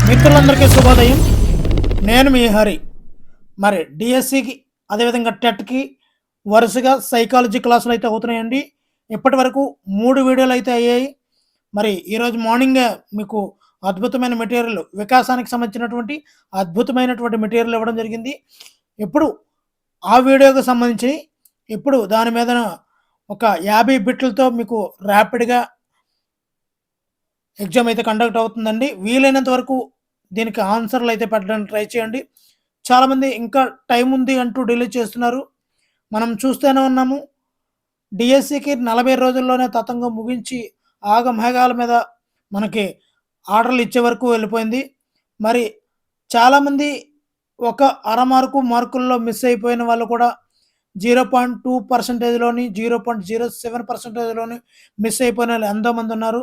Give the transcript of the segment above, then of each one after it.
మిత్రులందరికీ శుభోదయం. నేను మీ హరి. మరి డిఎస్సికి అదేవిధంగా టెట్‌కి వరుసగా సైకాలజీ క్లాసులు అయితే అవుతున్నాయండి. ఇప్పటి వరకు 3 వీడియోలు అయితే అయ్యాయి. మరి ఈరోజు మార్నింగే మీకు అద్భుతమైన మెటీరియల్ వికాసానికి సంబంధించినటువంటి అద్భుతమైనటువంటి మెటీరియల్ ఇవ్వడం జరిగింది. ఇప్పుడు ఆ వీడియోకి సంబంధించి ఇప్పుడు దాని మీద ఒక 50 బిట్లతో మీకు ర్యాపిడ్‌గా ఎగ్జామ్ అయితే కండక్ట్ అవుతుందండి. వీలైనంత వరకు దీనికి ఆన్సర్‌లు అయితే పెట్టడానికి ట్రై చేయండి. చాలామంది ఇంకా టైం ఉంది అంటూ డిలే చేస్తున్నారు. మనం చూస్తూనే ఉన్నాము. డిఎస్సికి 40 రోజుల్లోనే తతంగం ముగించి ఆగమేఘాల మీద మనకి ఆర్డర్‌లు ఇచ్చే వరకు వెళ్ళిపోయింది. మరి చాలామంది ఒక అర మార్కు, మార్కుల్లో మిస్ అయిపోయిన వాళ్ళు కూడా 0.2%లోని, 0.07%లోని మిస్ అయిపోయిన వాళ్ళు ఎంతోమంది ఉన్నారు.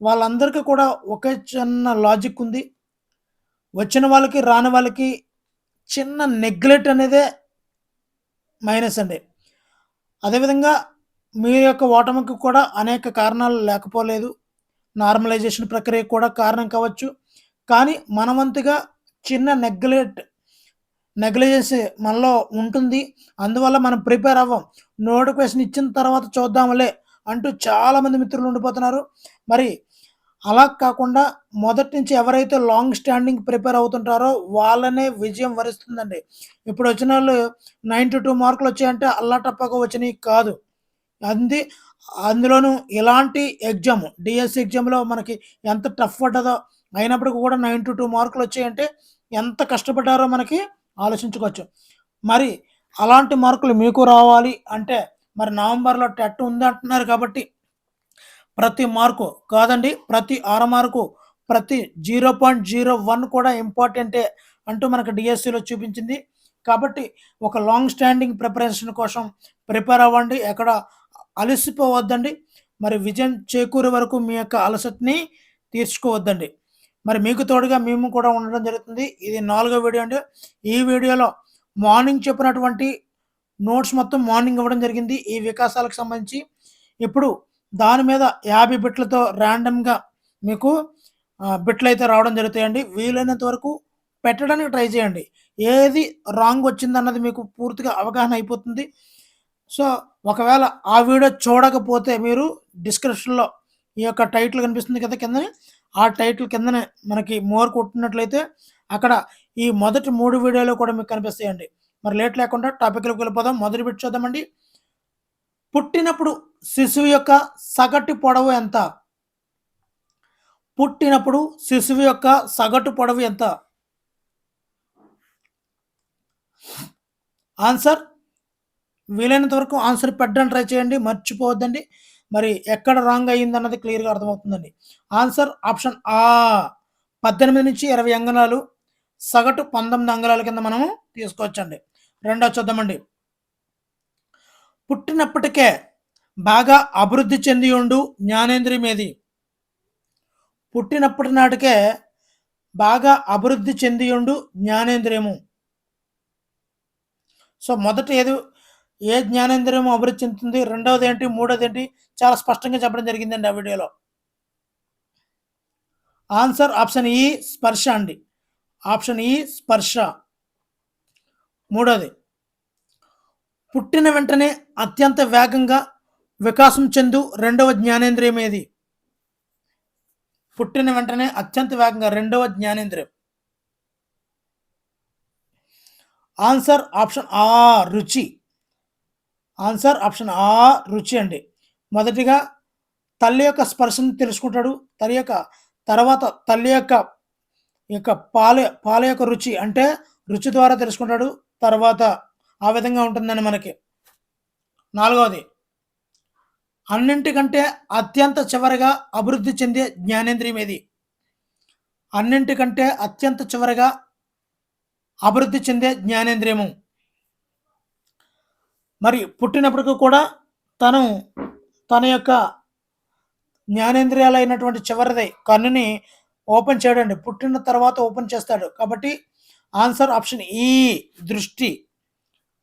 వాళ్ళందరికీ కూడా ఒకే చిన్న లాజిక్ ఉంది. వచ్చిన వాళ్ళకి, రాని వాళ్ళకి చిన్న నెగ్లెక్ట్ అనేదే మైనస్ అండి. అదేవిధంగా మీ యొక్క ఓటమికి కూడా అనేక కారణాలు లేకపోలేదు. నార్మలైజేషన్ ప్రక్రియ కూడా కారణం కావచ్చు. కానీ మన వంతుగా చిన్న నెగ్లిజెన్స్ మనలో ఉంటుంది. అందువల్ల మనం ప్రిపేర్ అవ్వం. నోటిఫికేషన్ ఇచ్చిన తర్వాత చూద్దాంలే అంటూ చాలామంది మిత్రులు ఉండిపోతున్నారు. మరి అలా కాకుండా మొదటి నుంచి ఎవరైతే లాంగ్ స్టాండింగ్ ప్రిపేర్ అవుతుంటారో వాళ్ళనే విజయం వరిస్తుందండి. ఇప్పుడు వచ్చినోళ్ళు 92 మార్కులు వచ్చాయంటే అల్లాటప్పగా వచ్చినయి కాదు. అంది అందులోనూ ఇలాంటి ఎగ్జామ్ డిఎస్సి ఎగ్జామ్‌లో మనకి ఎంత టఫ్ పడ్డదో అయినప్పటికి కూడా 92 మార్కులు వచ్చాయంటే ఎంత కష్టపడ్డారో మనకి ఆలోచించుకోవచ్చు. మరి అలాంటి మార్కులు మీకు రావాలి అంటే మరి నవంబర్‌లో టెట్ ఉందంటున్నారు కాబట్టి ప్రతి మార్కు కాదండి. ప్రతి అర మార్కు, ప్రతి 0.01 కూడా ఇంపార్టెంటే అంటూ మనకు డిఎస్సిలో చూపించింది. కాబట్టి ఒక లాంగ్ స్టాండింగ్ ప్రిపరేషన్ కోసం ప్రిపేర్ అవ్వండి. ఎక్కడ అలసిపోవద్దండి. మరి విజయం చేకూరే వరకు మీ యొక్క అలసటని తీర్చుకోవద్దండి. మరి మీకు తోడుగా మేము కూడా ఉండడం జరుగుతుంది. ఇది 4వ వీడియో అండి. ఈ వీడియోలో మార్నింగ్ చెప్పినటువంటి నోట్స్ మొత్తం మార్నింగ్ ఇవ్వడం జరిగింది. ఈ వికాసాలకు సంబంధించి. ఇప్పుడు దాని మీద 50 బిట్లతో ర్యాండమ్‌గా మీకు బిట్లయితే రావడం జరుగుతాయండి. వీలైనంత వరకు పెట్టడానికి ట్రై చేయండి. ఏది రాంగ్ వచ్చిందన్నది మీకు పూర్తిగా అవగాహన అయిపోతుంది. సో, ఒకవేళ ఆ వీడియో చూడకపోతే మీరు డిస్క్రిప్షన్‌లో ఈ యొక్క టైటిల్ కనిపిస్తుంది కదా కిందనే. ఆ టైటిల్ కిందనే మనకి మోర్ కొట్టినట్లయితే అక్కడ ఈ మొదటి 3 వీడియోలు కూడా మీకు కనిపిస్తాయండి. మరి లేట్ లేకుండా టాపిక్‌లోకి వెళ్ళిపోదాం. మొదటి బిట్ చూద్దామండి. పుట్టినప్పుడు శిశువు యొక్క సగటు పొడవు ఎంత? పుట్టినప్పుడు శిశువు యొక్క సగటు పొడవు ఎంత? ఆన్సర్ వీలైనంత వరకు ఆన్సర్ పెట్టడానికి ట్రై చేయండి. మర్చిపోవద్దండి. మరి ఎక్కడ రాంగ్ అయిందన్నది క్లియర్‌గా అర్థమవుతుందండి. ఆన్సర్ ఆప్షన్ 18-20 అంగుళాలు. సగటు 19 అంగుళాల కింద మనము తీసుకోవచ్చండి. రెండోది చూద్దామండి. పుట్టినప్పటికే బాగా అభివృద్ధి చెందియుండు జ్ఞానేంద్రియం. పుట్టినప్పటి నాటికే బాగా అభివృద్ధి చెందియుండు జ్ఞానేంద్రియము. సో, మొదట ఏ జ్ఞానేంద్రియం అభివృద్ధి చెందుతుంది? రెండవదేంటి? మూడోదేంటి? చాలా స్పష్టంగా చెప్పడం జరిగిందండి ఆ వీడియోలో. ఆన్సర్ ఆప్షన్ ఈ స్పర్శ అండి. ఆప్షన్ ఈ స్పర్శ. మూడోది పుట్టిన వెంటనే అత్యంత వేగంగా వికాసం చెందు రెండవ జ్ఞానేంద్రియం ఏది? పుట్టిన వెంటనే అత్యంత వేగంగా రెండవ జ్ఞానేంద్రియం. ఆన్సర్ ఆప్షన్ రుచి. ఆన్సర్ ఆప్షన్ రుచి అండి. మొదటిగా తల్లి యొక్క స్పర్శను తెలుసుకుంటాడు. తర్వాత తల్లి యొక్క పాల యొక్క రుచి అంటే రుచి ద్వారా తెలుసుకుంటాడు. తర్వాత ఆ విధంగా ఉంటుందండి మనకి. నాలుగవది అన్నింటికంటే అత్యంత చివరగా అభివృద్ధి చెందే జ్ఞానేంద్రియం ఏది? అన్నింటికంటే అత్యంత చివరగా అభివృద్ధి చెందే జ్ఞానేంద్రియము. మరి పుట్టినప్పటికి కూడా తన యొక్క జ్ఞానేంద్రియాలైనటువంటి చివరిది కన్నుని ఓపెన్ చేయడండి. పుట్టిన తర్వాత ఓపెన్ చేస్తాడు. కాబట్టి ఆన్సర్ ఆప్షన్ ఈ దృష్టి.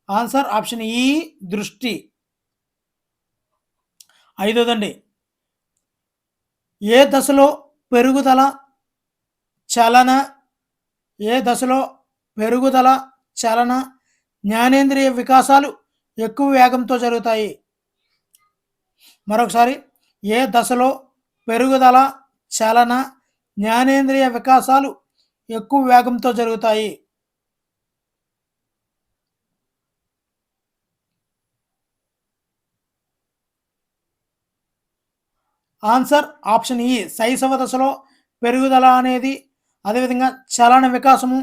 ఆన్సర్ ఆప్షన్ ఈ దృష్టి. ఐదోదండి. ఏ దశలో పెరుగుదల చలన, ఏ దశలో పెరుగుదల, చలన, జ్ఞానేంద్రియ వికాసాలు ఎక్కువ వేగంతో జరుగుతాయి? మరొకసారి, ఏ దశలో పెరుగుదల, చలన, జ్ఞానేంద్రియ వికాసాలు ఎక్కువ వేగంతో జరుగుతాయి? ఆన్సర్ ఆప్షన్ ఈ, శైశవ దశలో పెరుగుదల అనేది, అదేవిధంగా చలన వికాసము,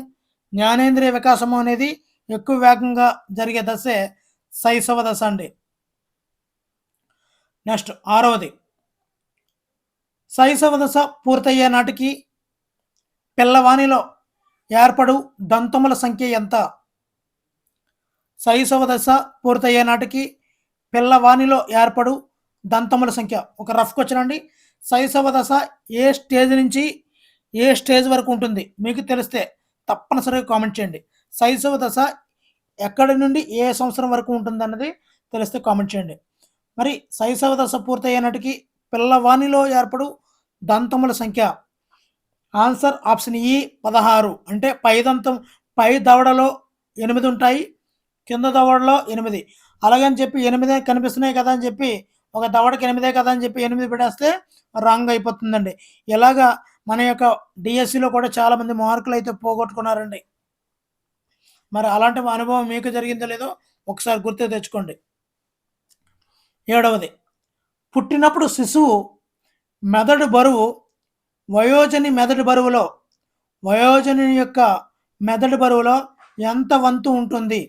జ్ఞానేంద్రియ వికాసము అనేది ఎక్కువ వేగంగా జరిగే దశే శైశవ దశ అండి. నెక్స్ట్ 6వది, శైశవ దశ పూర్తయ్యే నాటికి పిల్లవానిలో ఏర్పడు దంతముల సంఖ్య ఎంత? శైశవ దశ పూర్తయ్యే నాటికి పిల్లవానిలో ఏర్పడు దంతముల సంఖ్య. ఒక రఫ్ క్వశ్చన్ అండి. శైశవ దశ ఏ స్టేజ్ నుంచి ఏ స్టేజ్ వరకు ఉంటుంది? మీకు తెలిస్తే తప్పనిసరిగా కామెంట్ చేయండి. శైశవ దశ ఎక్కడి నుండి ఏ సంవత్సరం వరకు ఉంటుందన్నది తెలిస్తే కామెంట్ చేయండి. మరి శైశవ దశ పూర్తయ్యే నాటికి పిల్లవానిలో ఏర్పడు దంతముల సంఖ్య. ఆన్సర్ ఆప్షన్ ఈ 16. అంటే పై దవడలో 8 ఉంటాయి, కింద దవడలో 8. అలాగని చెప్పి 8 కనిపిస్తున్నాయి కదా అని చెప్పి ఒక దవడకి 8 కదా అని చెప్పి 8 పెట్టేస్తే రాంగ్ అయిపోతుందండి. ఇలాగా మన యొక్క డిఎస్సిలో కూడా చాలామంది మార్కులు అయితే పోగొట్టుకున్నారండి. మరి అలాంటి అనుభవం మీకు జరిగిందో లేదో ఒకసారి గుర్తు తెచ్చుకోండి. 7వది, పుట్టినప్పుడు శిశువు మెదడు బరువు వయోజని యొక్క మెదడు బరువులో ఎంత వంతు ఉంటుంది?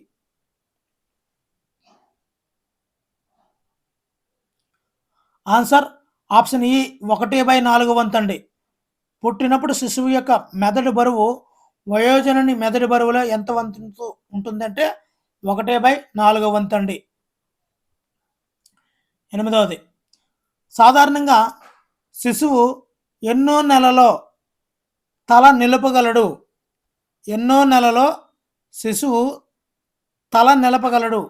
ఆన్సర్ ఆప్షన్ ఈ 1/4 వంతు అండి. పుట్టినప్పుడు శిశువు యొక్క మెదడు బరువు వయోజనుని మెదడు బరువులో ఎంత వంతు ఉంటుందంటే 1/4 వంతు అండి. 8వది, సాధారణంగా శిశువు ఎన్నో నెలలో తల నిలపగలడు? ఎన్నో నెలలో శిశువు తల నిలపగలడు?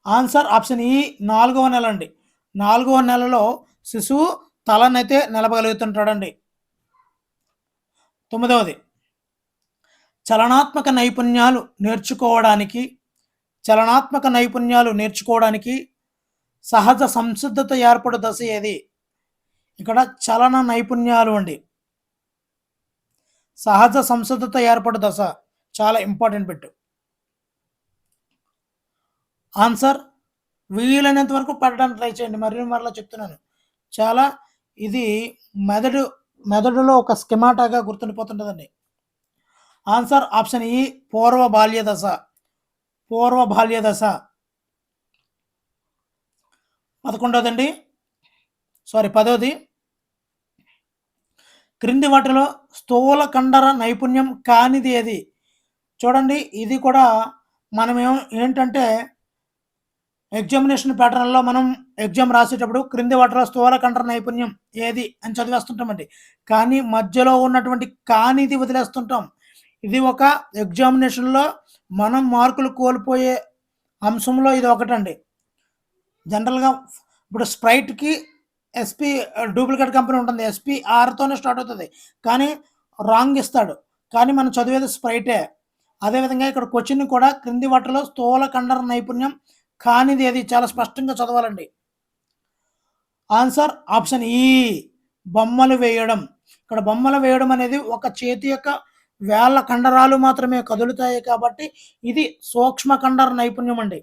ఆన్సర్ ఆప్షన్ ఈ 4వ నెల అండి. 4వ నెలలో శిశువు తలనైతే నిలపగలుగుతుంటాడండి. 9వది, చలనాత్మక నైపుణ్యాలు నేర్చుకోవడానికి సహజ సంసిద్ధత ఏర్పడు దశ ఏది? ఇక్కడ చలన నైపుణ్యాలు అండి, సహజ సంసిద్ధత ఏర్పడు దశ చాలా ఇంపార్టెంట్ బిట్. ఆన్సర్ వీలైనంత వరకు పడడానికి ట్రై చేయండి. మరలా చెప్తున్నాను, చాలా ఇది మెదడులో ఒక స్కెమాటాగా గుర్తుండిపోతుంటుందండి. ఆన్సర్ ఆప్షన్ ఈ పూర్వ బాల్య దశ. 10వది, క్రింది వాటిలో స్థూల కండర నైపుణ్యం కానిది ఏది? చూడండి, ఇది కూడా ఏంటంటే ఎగ్జామినేషన్ ప్యాటర్న్లో మనం ఎగ్జామ్ రాసేటప్పుడు క్రింది వాటిలో స్థూల కండర నైపుణ్యం ఏది అని చదివేస్తుంటామండి. కానీ మధ్యలో ఉన్నటువంటి కానిది వదిలేస్తుంటాం. ఇది ఒక ఎగ్జామినేషన్లో మనం మార్కులు కోల్పోయే అంశంలో ఇది ఒకటండి. జనరల్గా ఇప్పుడు స్ప్రైట్కి ఎస్పీ డూప్లికేట్ కంపెనీ ఉంటుంది, SPRతోనే స్టార్ట్ అవుతుంది, కానీ రాంగ్ ఇస్తాడు. కానీ మనం చదివేది స్ప్రైటే. అదేవిధంగా ఇక్కడ క్వశ్చన్ కూడా క్రింది వాటిలో స్థూల కండర నైపుణ్యం కానిది ఏది? చాలా స్పష్టంగా చదవాలండి. ఆన్సర్ ఆప్షన్ ఈ బొమ్మలు వేయడం. ఇక్కడ బొమ్మలు వేయడం అనేది ఒక చేతి యొక్క వేళ్ళ కండరాలు మాత్రమే కదులుతాయి కాబట్టి ఇది సూక్ష్మ కండర నైపుణ్యం అండి.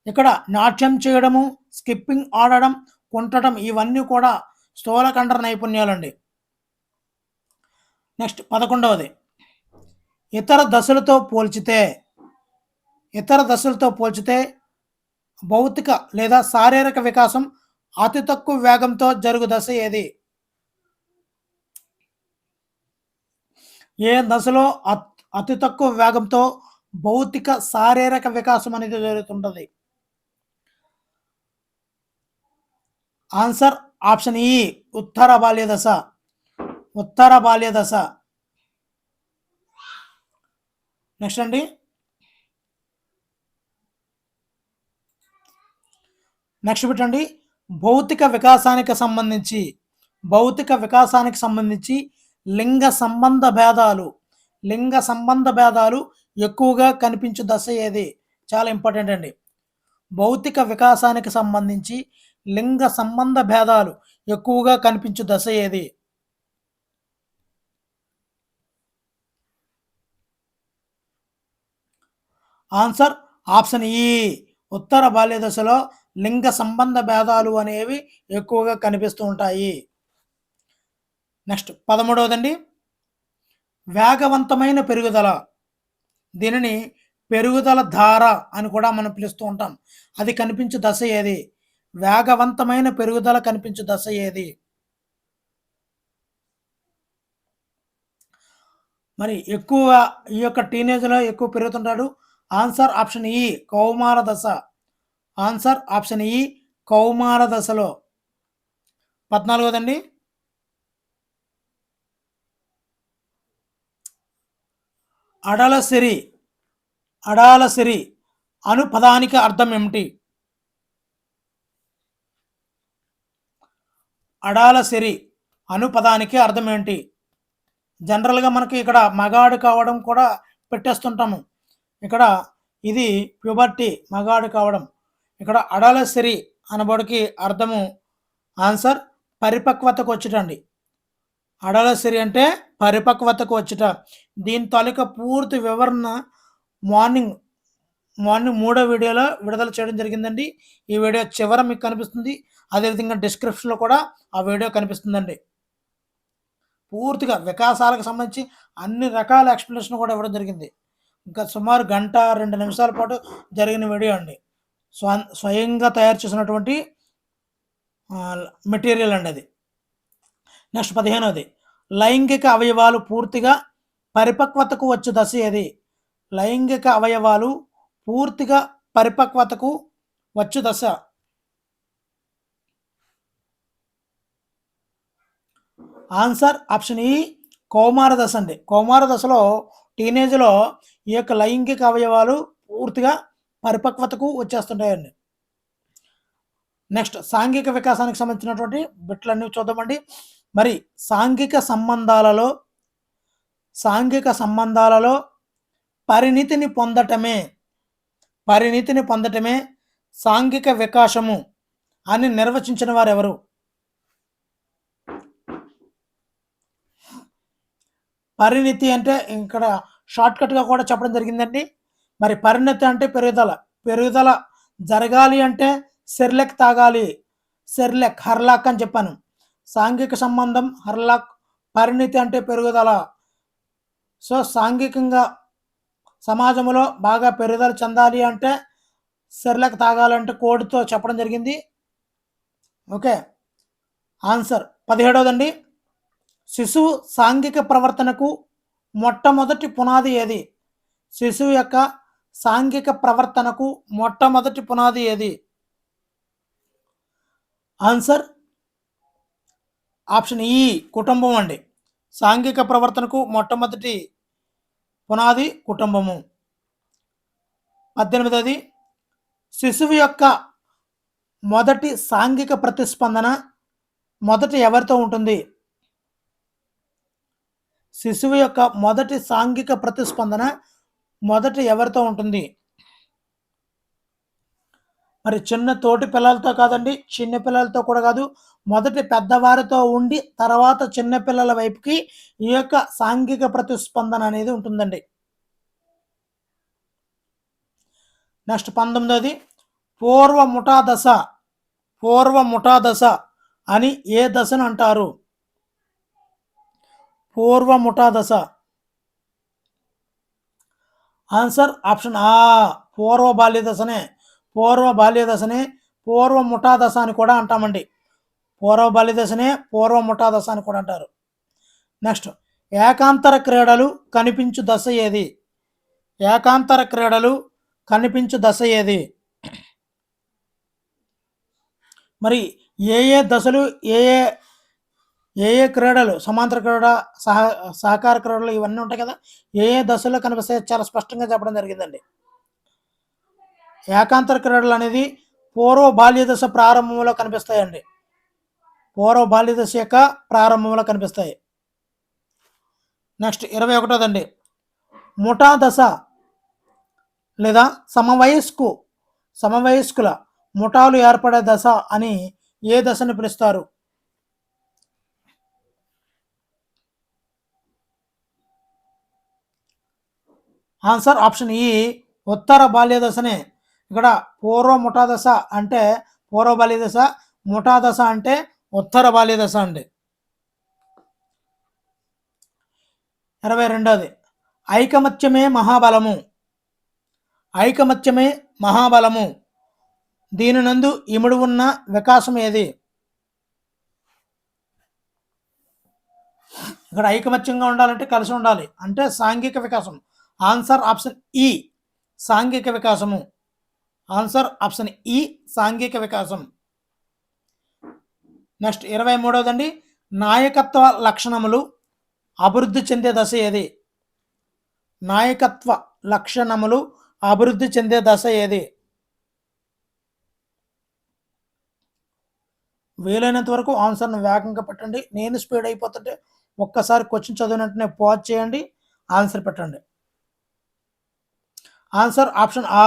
ఇక్కడ నాట్యం చేయడము, స్కిప్పింగ్ ఆడడం, కుంటడం ఇవన్నీ కూడా స్థూల కండర నైపుణ్యాలండి. నెక్స్ట్ 11వది, ఇతర దశలతో పోల్చితే భౌతిక లేదా శారీరక వికాసం అతి తక్కువ వేగంతో జరుగు దశ ఏది? ఏ దశలో అతి తక్కువ వేగంతో భౌతిక శారీరక వికాసం అనేది జరుగుతుంటుంది? ఆన్సర్ ఆప్షన్ ఈ ఉత్తర బాల్య దశ. నెక్స్ట్ అండి, నెక్స్ట్ పెట్టండి, భౌతిక వికాసానికి సంబంధించి భౌతిక వికాసానికి సంబంధించి లింగ సంబంధ భేదాలు లింగ సంబంధ భేదాలు ఎక్కువగా కనిపించు దశ ఏది? చాలా ఇంపార్టెంట్ అండి. భౌతిక వికాసానికి సంబంధించి లింగ సంబంధ భేదాలు ఎక్కువగా కనిపించు దశ ఏది? ఆన్సర్ ఆప్షన్ ఈ. ఉత్తర బాల్య దశలో లింగ సంబంధ భేదాలు అనేవి ఎక్కువగా కనిపిస్తూ ఉంటాయి. నెక్స్ట్ 13వదండి. వేగవంతమైన పెరుగుదల. దీనిని పెరుగుదల ధార అని కూడా మనం పిలుస్తూ ఉంటాం. అది కనిపించు దశ ఏది? వేగవంతమైన పెరుగుదల కనిపించు దశ ఏది? మరి ఎక్కువ ఈ యొక్క టీనేజ్లో ఎక్కువ పెరుగుతుంటాడు. ఆన్సర్ ఆప్షన్ ఈ కౌమార దశ. ఆన్సర్ ఆప్షన్ ఈ కౌమార దశలో. 14వదండి. అడలసిరి అడాలసిరి అను పదానికి అర్థం ఏమిటి? అడాలసిరి అను పదానికి అర్థం ఏంటి? జనరల్గా మనకి ఇక్కడ మగాడు కావడం కూడా పెట్టేస్తుంటాము. ఇక్కడ ఇది ప్యూబర్టీ, మగాడు కావడం. ఇక్కడ అడాలసిరి అనబడికి అర్థము ఆన్సర్ పరిపక్వతకు వచ్చుటండి. అడాలసిరి అంటే పరిపక్వతకు వచ్చుట. దీని తాలూకా పూర్తి వివరణ మార్నింగ్ 3వ వీడియోలో విడుదల చేయడం జరిగిందండి. ఈ వీడియో చివర మీకు కనిపిస్తుంది. అదేవిధంగా డిస్క్రిప్షన్లో కూడా ఆ వీడియో కనిపిస్తుందండి. పూర్తిగా వికాసాలకు సంబంధించి అన్ని రకాల ఎక్స్ప్లెనేషన్ కూడా ఇవ్వడం జరిగింది. ఇంకా సుమారు గంట 2 నిమిషాల పాటు జరిగిన వీడియో అండి. స్వయంగా తయారు చేసినటువంటి మెటీరియల్ అండి అది. నెక్స్ట్ 15వది. లైంగిక అవయవాలు పూర్తిగా పరిపక్వతకు వచ్చు దశ ఏది? లైంగిక అవయవాలు పూర్తిగా పరిపక్వతకు వచ్చు దశ. ఆన్సర్ ఆప్షన్ ఈ కౌమార దశ అండి. కౌమార దశలో టీనేజ్లో ఈ యొక్క లైంగిక అవయవాలు పూర్తిగా పరిపక్వతకు వచ్చేస్తుంటాయండి. నెక్స్ట్ సాంఘిక వికాసానికి సంబంధించినటువంటి బిట్లన్నీ చూద్దామండి. మరి సాంఘిక సంబంధాలలో పరిణితిని పొందటమే సాంఘిక వికాసము అని నిర్వచించిన వారు ఎవరు? పరిణితి అంటే ఇక్కడ షార్ట్కట్గా కూడా చెప్పడం జరిగిందండి. మరి పరిణితి అంటే పెరుగుదల జరగాలి అంటే సెర్లెక్ తాగాలి. హర్లాక్ అని చెప్పాను. సాంఘిక సంబంధం హర్లాక్. పరిణితి అంటే పెరుగుదల. సో సాంఘికంగా సమాజంలో బాగా పెరుగుదల చెందాలి అంటే సెర్లెక్ తాగాలంటే కోడ్తో చెప్పడం జరిగింది. ఓకే. ఆన్సర్ 17వదండి. శిశువు సాంఘిక ప్రవర్తనకు మొట్టమొదటి పునాది ఏది? శిశువు యొక్క సాంఘిక ప్రవర్తనకు మొట్టమొదటి పునాది ఏది? ఆన్సర్ ఆప్షన్ ఈ కుటుంబం అండి. సాంఘిక ప్రవర్తనకు మొట్టమొదటి పునాది కుటుంబము. 18వది. శిశువు యొక్క మొదటి సాంఘిక ప్రతిస్పందన మొదట ఎవరితో ఉంటుంది? శిశువు యొక్క మొదటి సాంఘిక ప్రతిస్పందన మొదట ఎవరితో ఉంటుంది? మరి చిన్న తోటి పిల్లలతో కాదండి, చిన్న పిల్లలతో కూడా కాదు, మొదటి పెద్దవారితో ఉండి తర్వాత చిన్న పిల్లల వైపుకి ఈ యొక్క సాంఘిక ప్రతిస్పందన అనేది ఉంటుందండి. నెక్స్ట్ 19వది. పూర్వ ముఠా దశ అని ఏ దశను అంటారు? పూర్వ ముఠా దశ. ఆన్సర్ ఆప్షన్ ఆ పూర్వ బాల్య దశనే పూర్వ ముఠా దశ అని కూడా అంటామండి. పూర్వ బాల్య దశనే పూర్వ ముఠా దశ అని కూడా అంటారు. నెక్స్ట్ ఏకాంతర క్రీడలు కనిపించు దశ ఏది? ఏకాంతర క్రీడలు కనిపించు దశ ఏది? మరి ఏ దశలు ఏ క్రీడలు, సమాంతర క్రీడ, సహకార క్రీడలు ఇవన్నీ ఉంటాయి కదా, ఏ దశలో కనిపిస్తాయో చాలా స్పష్టంగా చెప్పడం జరిగిందండి. ఏకాంతర క్రీడలు అనేది పూర్వ బాల్యదశ ప్రారంభంలో కనిపిస్తాయండి. పూర్వ బాల్యదశ యొక్క ప్రారంభంలో కనిపిస్తాయి. నెక్స్ట్ 21దండి, ముఠా దశ లేదా సమవయస్కుల ముఠాలు ఏర్పడే దశ అని ఏ దశని పిలుస్తారు? ఆన్సర్ ఆప్షన్ ఈ ఉత్తర బాల్య దశనే. ఇక్కడ పూర్వ ముఠా దశ అంటే పూర్వ బాల్య దశ, ముఠా దశ అంటే ఉత్తర బాల్య దశ అండి. 22ది, ఐకమత్యమే మహాబలము. ఐకమత్యమే మహాబలము దీని నందు ఇముడు ఉన్న వికాసం ఏది? ఇక్కడ ఐకమత్యంగా ఉండాలంటే కలిసి ఉండాలి, అంటే సాంఘిక వికాసం. ఆన్సర్ ఆప్షన్ ఈ సాంఘిక వికాసము. ఆన్సర్ ఆప్షన్ ఈ సాంఘిక వికాసం. నెక్స్ట్ 23దండి, నాయకత్వ లక్షణములు అభివృద్ధి చెందే దశ ఏది? నాయకత్వ లక్షణములు అభివృద్ధి చెందే దశ ఏది? వీలైనంత వరకు ఆన్సర్ను వేగంగా పెట్టండి. నేను స్పీడ్ అయిపోతుంటే ఒక్కసారి క్వశ్చన్ చదివినట్టునే పాజ్ చేయండి, ఆన్సర్ పెట్టండి. ఆన్సర్ ఆప్షన్ ఆ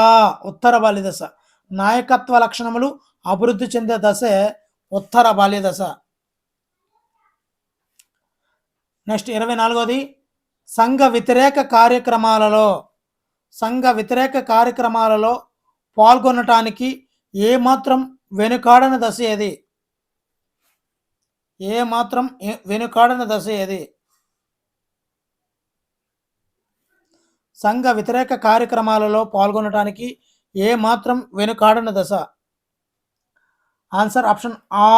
ఉత్తర బాల్య దశ. నాయకత్వ లక్షణములు అభివృద్ధి చెందే దశే ఉత్తర బాల్య దశ. నెక్స్ట్ 24ది, సంఘ వ్యతిరేక కార్యక్రమాలలో పాల్గొనటానికి ఏమాత్రం వెనుకాడని దశ ఏది? వెనుకాడని దశ ఏది? సంఘ వ్యతిరేక కార్యక్రమాలలో పాల్గొనటానికి ఏమాత్రం వెనుకాడని దశ. ఆన్సర్ ఆప్షన్ ఆ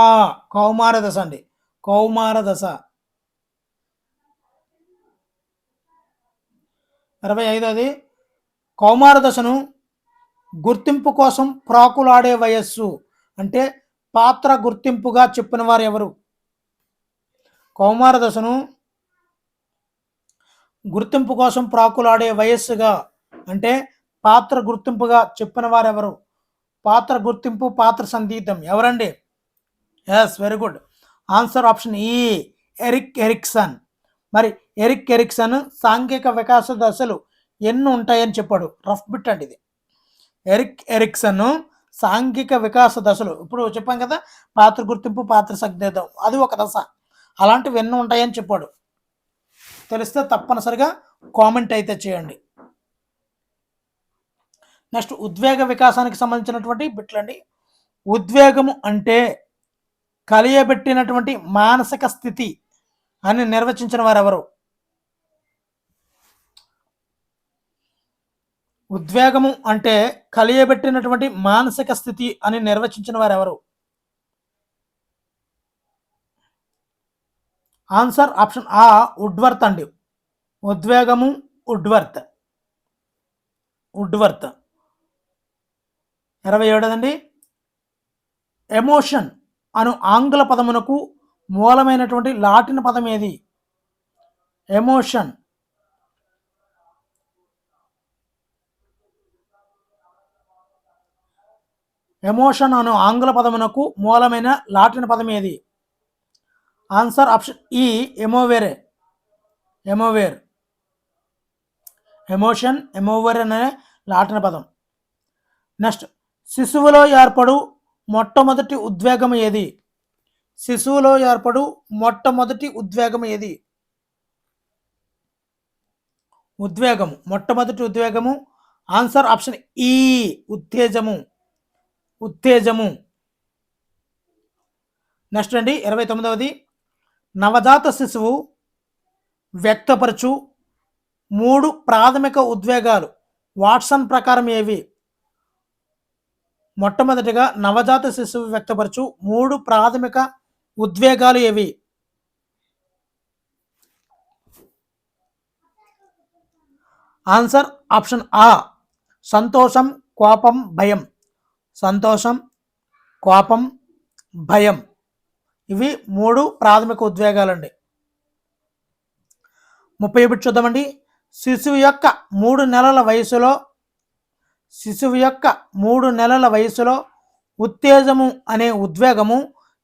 కౌమార దశ అండి. కౌమార దశ. 25ది, కౌమార దశను గుర్తింపు కోసం ప్రాకులాడే వయస్సు అంటే పాత్ర గుర్తింపుగా చెప్పిన వారు ఎవరు? కౌమార దశను గుర్తింపు కోసం ప్రాకులాడే వయస్సుగా అంటే పాత్ర గుర్తింపుగా చెప్పిన వారు ఎవరు? పాత్ర గుర్తింపు, పాత్ర సందిగ్ధం ఎవరండి? Yes, very good. Answer option ఈ ఎరిక్ ఎరిక్సన్. మరి ఎరిక్ ఎరిక్సన్ సాంఘిక వికాస దశలు ఎన్ని ఉంటాయని చెప్పాడు? రఫ్ బిట్ అండి ఇది. ఎరిక్ ఎరిక్సన్ సాంఘిక వికాస దశలు, ఇప్పుడు చెప్పాం కదా పాత్ర గుర్తింపు, పాత్ర సందిగ్ధం, అది ఒక దశ. అలాంటివి ఎన్ని ఉంటాయని చెప్పాడు. తెలిస్తే తప్పనిసరిగా కామెంట్ అయితే చేయండి. నెక్స్ట్ ఉద్వేగ వికాసానికి సంబంధించినటువంటి బిట్లండి. ఉద్వేగము అంటే కలియబెట్టినటువంటి మానసిక స్థితి అని నిర్వచించిన వారు ఎవరు? ఉద్వేగము అంటే కలియబెట్టినటువంటి మానసిక స్థితి అని నిర్వచించిన వారు ఎవరు? ఆన్సర్ ఆప్షన్ ఆ వుడ్వర్త్ అండి. ఉద్వేగము వుడ్వర్త్. 27దండి, ఎమోషన్ అను ఆంగ్ల పదమునకు మూలమైనటువంటి లాటిన్ పదం ఏది? ఎమోషన్. ఎమోషన్ అను ఆంగ్ల పదమునకు మూలమైన లాటిన్ పదం ఏది? ఆన్సర్ ఆప్షన్ ఈ ఎమోవేర్. ఎమోషన్, ఎమోవేర్ అనే లాటిన్ పదం. నెక్స్ట్, శిశువులో ఏర్పడు మొట్టమొదటి ఉద్వేగం ఏది? శిశువులో ఏర్పడు మొట్టమొదటి ఉద్వేగం ఏది? మొట్టమొదటి ఉద్వేగము. ఆన్సర్ ఆప్షన్ ఈ ఉత్తేజము. నెక్స్ట్ అండి 29వది, నవజాత శిశువు వ్యక్తపరచు 3 ప్రాథమిక ఉద్వేగాలు వాట్సన్ ప్రకారం ఏవి? మొట్టమొదటిగా నవజాత శిశువు వ్యక్తపరచు 3 ప్రాథమిక ఉద్వేగాలు ఏవి? ఆన్సర్ ఆప్షన్ ఆ సంతోషం, కోపం, భయం. ఇవి 3 ప్రాథమిక ఉద్వేగాలండి. 30 చూద్దామండి. శిశువు యొక్క 3 నెలల వయసులో ఉత్తేజము అనే ఉద్వేగము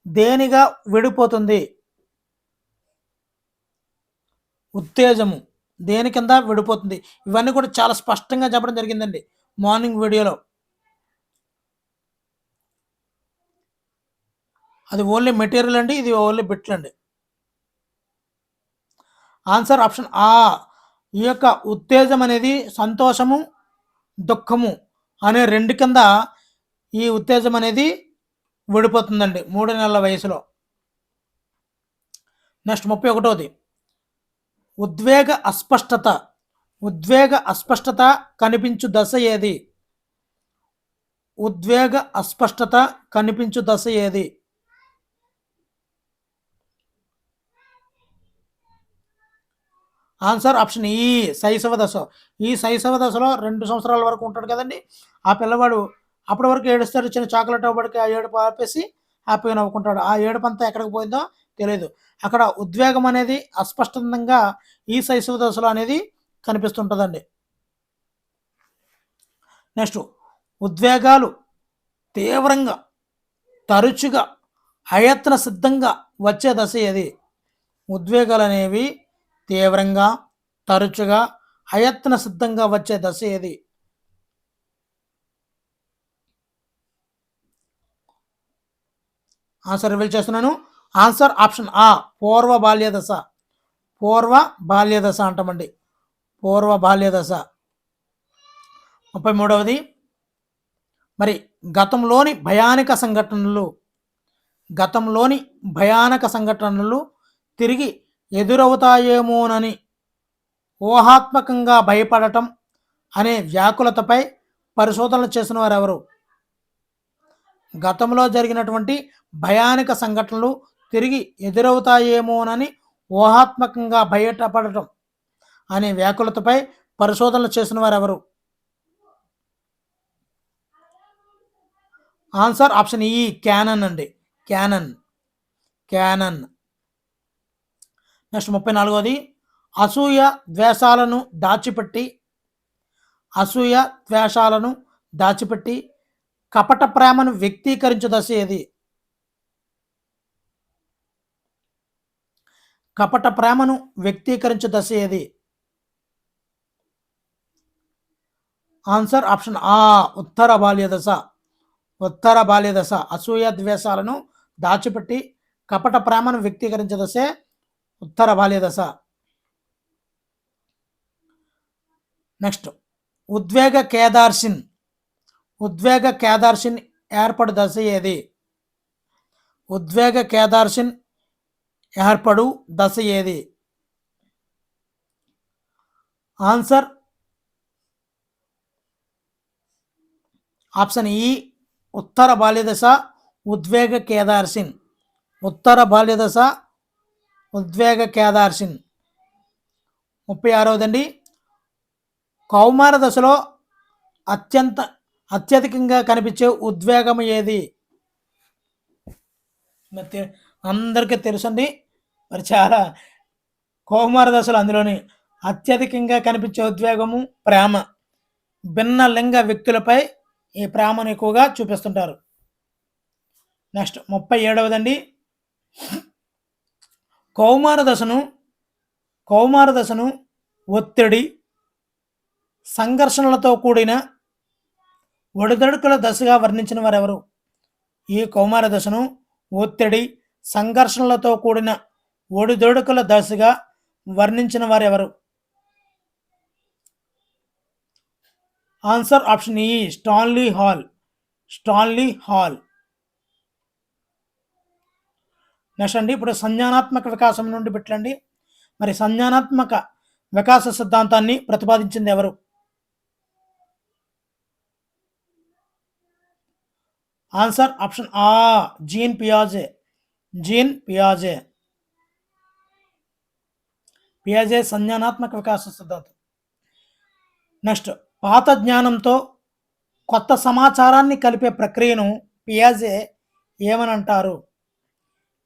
దేనిగా విడిపోతుంది? ఉత్తేజము దేని కింద విడిపోతుంది? ఇవన్నీ కూడా చాలా స్పష్టంగా చెప్పడం జరిగిందండి మార్నింగ్ వీడియోలో. అది ఓన్లీ మెటీరియల్ అండి. ఇది ఓన్లీ బిట్లండి. ఆన్సర్ ఆప్షన్ ఆ. ఈ యొక్క ఉత్తేజం అనేది సంతోషము, దుఃఖము అనే 2 కింద ఈ ఉత్తేజం అనేది విడిపోతుందండి 3 నెలల వయసులో. నెక్స్ట్ 31ది. ఉద్వేగ అస్పష్టత. ఉద్వేగ అస్పష్టత కనిపించు దశ ఏది? ఉద్వేగ అస్పష్టత కనిపించు దశ ఏది? ఆన్సర్ ఆప్షన్ ఈ. శైశవ దశ. ఈ శైశవ దశలో 2 సంవత్సరాల వరకు ఉంటాడు కదండి. ఆ పిల్లవాడు అప్పటి వరకు ఏడుస్తాడు. చిన్న చాక్లెట్ అవ్వబడికి ఆ ఏడుపు ఆపేసి హ్యాపీగా నవ్వుకుంటాడు. ఆ ఏడుపంతా ఎక్కడికి పోయిందో తెలియదు. అక్కడ ఉద్వేగం అనేది అస్పష్టంగా ఈ శైశవ దశలో అనేది కనిపిస్తుంటుందండి. నెక్స్ట్ ఉద్వేగాలు తీవ్రంగా, తరచుగా, అయత్న సిద్ధంగా వచ్చే దశ ఏది? ఉద్వేగాలు అనేవి తీవ్రంగా, తరచుగా, అయత్న సిద్ధంగా వచ్చే దశ ఏది? ఆన్సర్ రివీల్ చేస్తున్నాను. ఆన్సర్ ఆప్షన్ ఆ. పూర్వ బాల్య దశ. పూర్వ బాల్య దశ అంటామండి. పూర్వ బాల్య దశ. 33వది. మరి గతంలోని భయానక సంఘటనలు, గతంలోని భయానక సంఘటనలు తిరిగి ఎదురవుతాయేమోనని ఊహాత్మకంగా భయపడటం అనే వ్యాకులతపై పరిశోధనలు చేసిన వారు ఎవరు? గతంలో జరిగినటువంటి భయానక సంఘటనలు తిరిగి ఎదురవుతాయేమోనని ఊహాత్మకంగా బయటపడటం అనే వ్యాకులతపై పరిశోధనలు చేసిన వారు ఎవరు? ఆన్సర్ ఆప్షన్ ఈ. క్యానన్ అండి. క్యానన్. క్యానన్. నెక్స్ట్ 34వది. అసూయ ద్వేషాలను దాచిపెట్టి, అసూయ ద్వేషాలను దాచిపెట్టి కపట ప్రేమను వ్యక్తీకరించు దశ ఏది? కపట ప్రేమను వ్యక్తీకరించు దశ ఏది? ఆన్సర్ ఆప్షన్ ఆ. ఉత్తర బాల్య దశ. ఉత్తర బాల్య దశ. అసూయ ద్వేషాలను దాచిపెట్టి కపట ప్రేమను వ్యక్తీకరించే దశే ఉత్తర బాల్య దశ. నెక్స్ట్ ఉద్వేగ కేదార్సిన్. ఉద్వేగ కేదార్సిన్ ఏర్పడు దశ ఏది? ఉద్వేగ కేదార్సిన్ ఏర్పడు దశ ఏది? ఆన్సర్ ఆప్షన్ ఈ. ఉత్తర బాల్యదశ ఉద్వేగ కేదార్సిన్. ఉత్తర బాల్యదశ ఉద్వేగ కేదార్సిన్. 36వదండి. కౌమార దశలో అత్యధికంగా కనిపించే ఉద్వేగం ఏది? అందరికీ తెలుసండి. మరి చాలా కౌమార దశలో అందులోని అత్యధికంగా కనిపించే ఉద్వేగము ప్రేమ. భిన్న లింగ వ్యక్తులపై ఈ ప్రేమను ఎక్కువగా చూపిస్తుంటారు. నెక్స్ట్ 37వదండి. కౌమార దశను ఒత్తిడి, సంఘర్షణలతో కూడిన ఒడిదడుకుల దశగా వర్ణించిన వారెవరు? ఈ కౌమార దశను ఒత్తిడి, సంఘర్షణలతో కూడిన ఒడిదొడుకుల దశగా వర్ణించిన వారెవరు? ఆన్సర్ ఆప్షన్ ఈ. Stanley hall. Stanley hall. Next అండి, ఇప్పుడు సంజ్ఞానాత్మక వికాసం నుండి పెట్టండి. మరి సంజ్ఞానాత్మక వికాస సిద్ధాంతాన్ని ప్రతిపాదించింది ఎవరు? ఆన్సర్ ఆప్షన్ ఆ. జీన్ పియాజే. జీన్ పియాజే. పియాజే సంజ్ఞానాత్మక వికాస సిద్ధాంతం. నెక్స్ట్ పాత జ్ఞానంతో కొత్త సమాచారాన్ని కలిపే ప్రక్రియను పియాజే ఏమని అంటారు?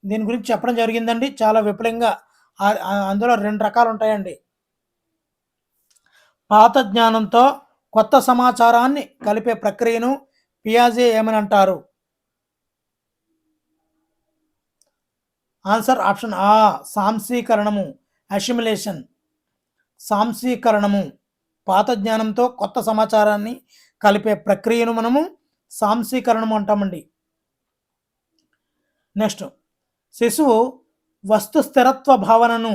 దీని గురించి చెప్పడం జరిగిందండి చాలా విపులంగా. అందులో 2 రకాలు ఉంటాయండి. పాత జ్ఞానంతో కొత్త సమాచారాన్ని కలిపే ప్రక్రియను పియాజే ఏమని అంటారు? ఆన్సర్ ఆప్షన్ ఆ సాంశీకరణము, అసిమిలేషన్. సాంశీకరణము పాత జ్ఞానంతో కొత్త సమాచారాన్ని కలిపే ప్రక్రియను మనము సాంశీకరణము అంటామండి. నెక్స్ట్, శిశువు వస్తు స్థిరత్వ భావనను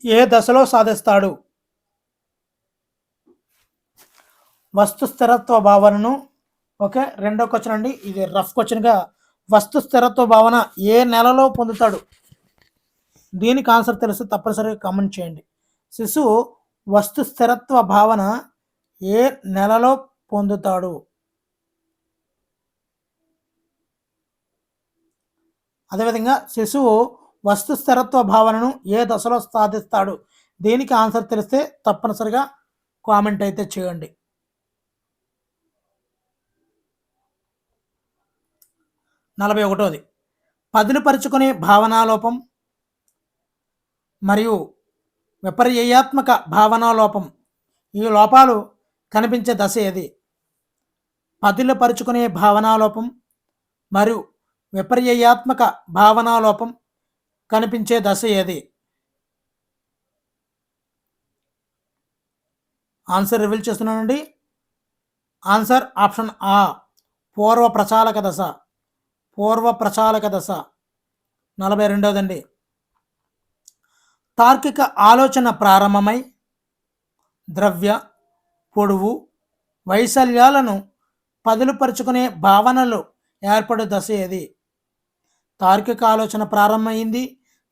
ఏ దశలో సాధిస్తాడు? వస్తు స్థిరత్వ భావనను, ఓకే, రెండో క్వశ్చన్ అండి, ఇది రఫ్ క్వశ్చన్గా, వస్తు స్థిరత్వ భావన ఏ నెలలో పొందుతాడు? దీనికి ఆన్సర్ తెలిస్తే తప్పనిసరిగా కామెంట్ చేయండి. శిశువు వస్తు స్థిరత్వ భావన ఏ నెలలో పొందుతాడు? అదేవిధంగా శిశువు వస్తు స్థిరత్వ భావనను ఏ దశలో సాధిస్తాడు? దీనికి ఆన్సర్ తెలిస్తే తప్పనిసరిగా కామెంట్ అయితే చేయండి. 41వది, పదునుపరుచుకునే భావనాలోపం మరియు విపర్యయాత్మక భావనాలోపం, ఈ లోపాలు కనిపించే దశ ఏది? పదునుపరుచుకునే భావనాలోపం మరియు విపర్యయాత్మక భావనాలోపం కనిపించే దశ ఏది? ఆన్సర్ రివీల్ చేస్తున్నానండి. ఆన్సర్ ఆప్షన్ ఆ పూర్వ ప్రచాలక దశ. 42వదండి, తార్కిక ఆలోచన ప్రారంభమై ద్రవ్య, పొడవు, వైశాల్యాలను పదులుపరుచుకునే భావనలు ఏర్పడే దశ ఏది? తార్కిక ఆలోచన ప్రారంభమైంది,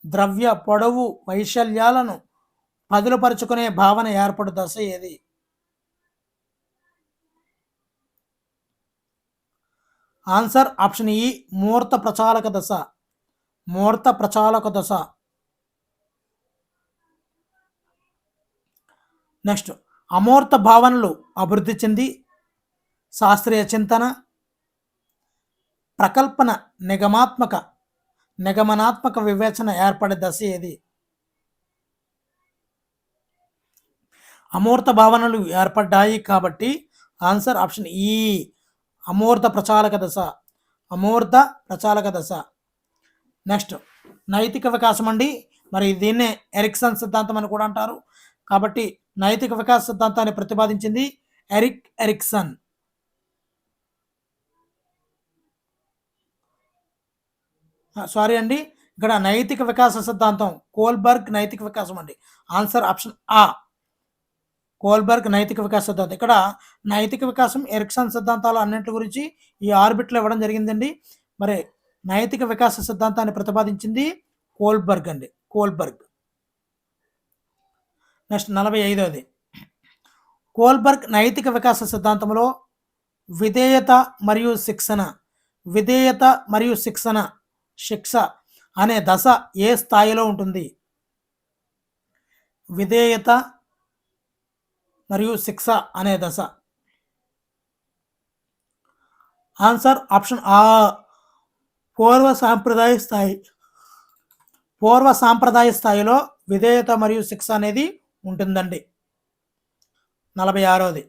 ద్రవ్య, పొడవు, వైశాల్యాలను పదులుపరుచుకునే భావన ఏర్పడు దశ ఏది? ఆన్సర్ ఆప్షన్ ఈ మూర్త ప్రచాలక దశ. నెక్స్ట్, అమూర్త భావనలు అభివృద్ధి చెంది శాస్త్రీయ చింతన, ప్రకల్పన, నిగమనాత్మక వివేచన ఏర్పడే దశ ఏది? అమూర్త భావనలు ఏర్పడ్డాయి కాబట్టి ఆన్సర్ ఆప్షన్ ఈ అమూర్త ప్రచాలక దశ. నెక్స్ట్, నైతిక వికాసం అండి. మరి దీన్నే ఎరిక్సన్ సిద్ధాంతం అని కూడా అంటారు. కాబట్టి నైతిక వికాస సిద్ధాంతాన్ని ప్రతిపాదించింది ఎరిక్సన్. సారీ అండి, ఇక్కడ నైతిక వికాస సిద్ధాంతం కోల్బర్గ్ నైతిక వికాసం అండి. ఆన్సర్ ఆప్షన్ ఆ కోల్బర్గ్ నైతిక వికాస సిద్ధాంతం. ఇక్కడ నైతిక వికాసం, ఎరిక్సన్ సిద్ధాంతాలు అన్నింటి గురించి ఈ ఆర్బిట్లో ఇవ్వడం జరిగిందండి. మరి నైతిక వికాస సిద్ధాంతాన్ని ప్రతిపాదించింది కోల్బర్గ్ అండి. నెక్స్ట్ 45వది, కోల్బర్గ్ నైతిక వికాస సిద్ధాంతంలో విధేయత మరియు శిక్ష అనే దశ ఏ స్థాయిలో ఉంటుంది? విధేయత మరియు శిక్ష అనే దశ. ఆన్సర్ ఆప్షన్ ఆ పూర్వ సాంప్రదాయ స్థాయిలో విధేయత మరియు శిక్ష అనేది ఉంటుందండి. 46వది,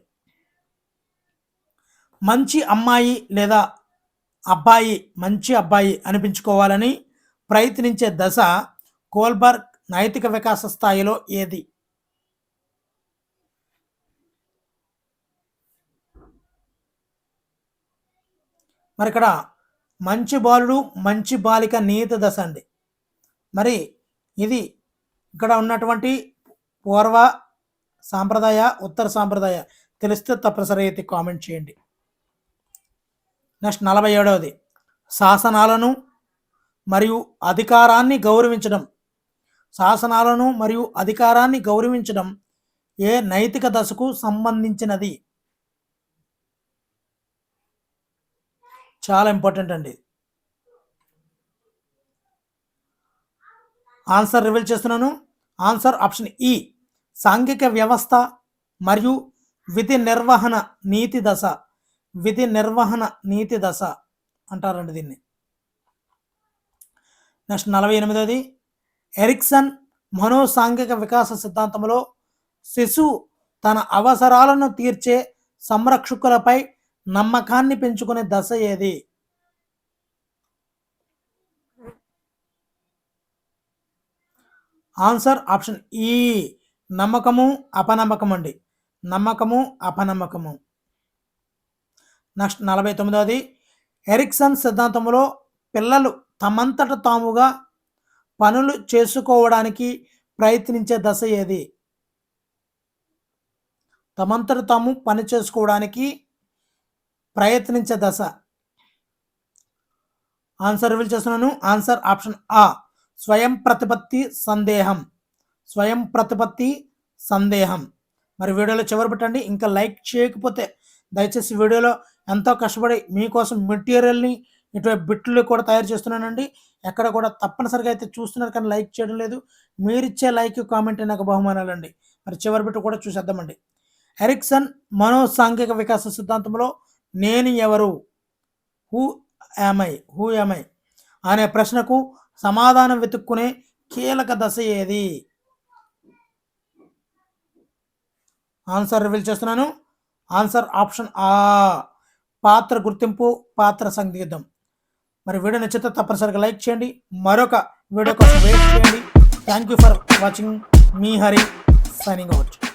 మంచి అబ్బాయి అనిపించుకోవాలని ప్రయత్నించే దశ కోల్బర్గ్ నైతిక వికాస స్థాయిలో ఏది? మరి ఇక్కడ మంచి బాలుడు, మంచి బాలిక నీతి దశ అండి. మరి ఇది ఇక్కడ ఉన్నటువంటి పూర్వ సాంప్రదాయ, ఉత్తర సాంప్రదాయ తెలిస్తే తప్పనిసరి అయితే కామెంట్ చేయండి. నెక్స్ట్ 47వది, శాసనాలను మరియు అధికారాన్ని గౌరవించడం ఏ నైతిక దశకు సంబంధించినది? చాలా ఇంపార్టెంట్ అండి. ఆన్సర్ రివీల్ చేస్తున్నాను. ఆన్సర్ ఆప్షన్ ఈ సాంఘిక వ్యవస్థ మరియు విధి నిర్వహణ నీతి దశ అంటారండి దీన్ని. నెక్స్ట్ 48వది, ఎరిక్సన్ మనోసాంఘిక వికాస సిద్ధాంతంలో శిశువు తన అవసరాలను తీర్చే సంరక్షకులపై నమ్మకాన్ని పెంచుకునే దశ ఏది? ఆన్సర్ ఆప్షన్ ఈ నమ్మకము అపనమ్మకం అండి. నమ్మకము అపనమ్మకము. నెక్స్ట్ 49వది ఎరిక్సన్ సిద్ధాంతంలో పిల్లలు తమంతట తాముగా పనులు చేసుకోవడానికి ప్రయత్నించే దశ ఏది? తమంతట తాము పని చేసుకోవడానికి ప్రయత్నించే దశ. ఆన్సర్ రివీల్ చేస్తున్నాను. ఆన్సర్ ఆప్షన్ ఆ స్వయం ప్రతిపత్తి సందేహం. స్వయం ప్రతిపత్తి సందేహం. మరి వీడియోలో చివరి పెట్టండి. ఇంకా లైక్ చేయకపోతే దయచేసి వీడియోలో ఎంతో కష్టపడి మీకోసం మెటీరియల్ని ఇటువంటి బిట్లు కూడా తయారు చేస్తున్నానండి. ఎక్కడ కూడా తప్పనిసరిగా అయితే చూస్తున్నారు కానీ లైక్ చేయడం లేదు. మీరిచ్చే లైక్ కామెంట్ నాకు బహుమానాలండి. మరి చివరి బిట్టు కూడా చూసేద్దామండి. ఎరిక్సన్ మనోసాంఘిక వికాస సిద్ధాంతంలో నేను ఎవరు హూ యామ్ ఐ అనే ప్రశ్నకు సమాధానం వెతుక్కునే కీలక దశ ఏది? ఆన్సర్ రివీల్ చేస్తున్నాను. ఆన్సర్ ఆప్షన్ ఆ పాత్ర గుర్తింపు, పాత్ర సందిగ్ధం. మరి వీడియో నచ్చితే తప్పనిసరిగా లైక్ చేయండి. మరొక వీడియో కోసం వెయిట్ చేయండి. Thank you for watching. Me Hari signing out.